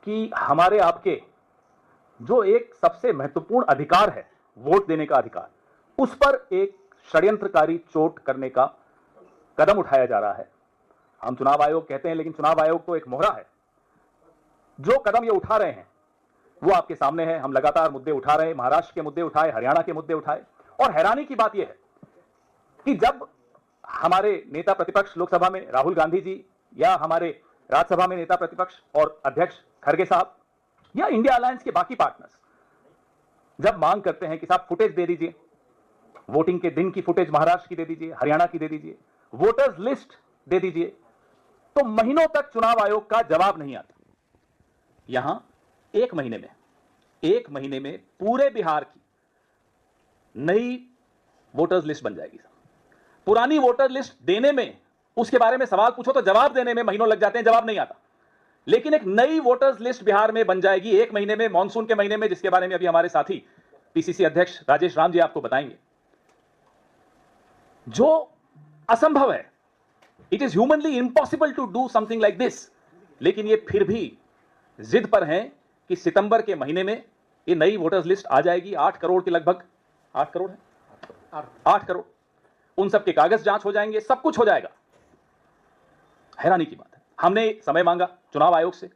कि हमारे आपके जो एक सबसे महत्वपूर्ण अधिकार है, वोट देने का अधिकार, उस पर एक षड्यंत्रकारी चोट करने का कदम उठाया जा रहा है। हम चुनाव आयोग कहते हैं, लेकिन चुनाव आयोग तो एक मोहरा है। जो कदम ये उठा रहे हैं वो आपके सामने है। हम लगातार मुद्दे उठा रहे हैं, महाराष्ट्र के मुद्दे उठाए, हरियाणा के मुद्दे उठाए, और हैरानी की बात यह है कि जब हमारे नेता प्रतिपक्ष लोकसभा में राहुल गांधी जी, या हमारे राज्यसभा में नेता प्रतिपक्ष और अध्यक्ष खड़गे साहब, या इंडिया अलायंस के बाकी पार्टनर्स जब मांग करते हैं कि साहब फुटेज दे दीजिए, वोटिंग के दिन की फुटेज महाराष्ट्र की दे दीजिए, हरियाणा की दे दीजिए, वोटर्स लिस्ट दे दीजिए, तो महीनों तक चुनाव आयोग का जवाब नहीं आता। यहां एक महीने में पूरे बिहार की नई वोटर्स लिस्ट बन जाएगी। पुरानी वोटर लिस्ट देने में, उसके बारे में सवाल पूछो तो जवाब देने में महीनों लग जाते हैं, जवाब नहीं आता। लेकिन एक नई वोटर्स लिस्ट बिहार में बन जाएगी एक महीने में, मॉनसून के महीने में, जिसके बारे में अभी हमारे साथी पीसीसी अध्यक्ष राजेश राम जी आपको बताएंगे। जो असंभव है, it is humanly impossible to do something like this. लेकिन ये फिर भी जिद पर हैं कि सितंबर के महीने में ये नई वोटर्स लिस्ट आ जाएगी। 8 करोड़ के लगभग, 8 करोड़ है, 8 करोड़, उन सबके कागज जांच हो जाएंगे, सब कुछ हो जाएगा। हैरानी की बात है। हमने समय मांगा चुनाव आयोग से,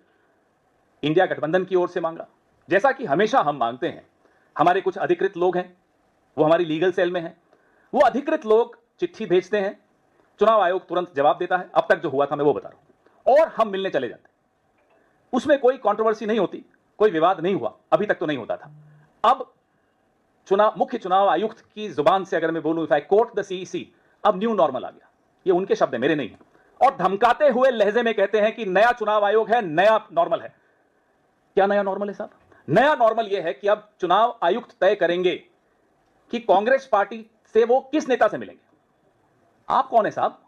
इंडिया गठबंधन की ओर से मांगा, जैसा कि हमेशा हम मांगते हैं। हमारे कुछ अधिकृत लोग हैं, वो हमारी लीगल सेल में हैं, वो अधिकृत लोग चिट्ठी भेजते हैं, चुनाव आयोग तुरंत जवाब देता है। अब तक जो हुआ था मैं वो बता रहा हूं, और हम मिलने चले जाते हैं। उसमें कोई कंट्रोवर्सी नहीं होती, कोई विवाद नहीं हुआ, अभी तक तो नहीं होता था। अब मुख्य चुनाव आयुक्त की जुबान से अगर मैं बोलूं, if I quote the CEC, अब न्यू नॉर्मल आ गया। ये उनके शब्द है, मेरे नहीं है, और धमकाते हुए लहजे में कहते हैं कि नया चुनाव आयोग है, नया नॉर्मल है। क्या नया नॉर्मल है साहब? नया नॉर्मल यह है कि अब चुनाव आयुक्त तय करेंगे कि कांग्रेस पार्टी से वो किस नेता से मिलेंगे। आप कौन है साहब?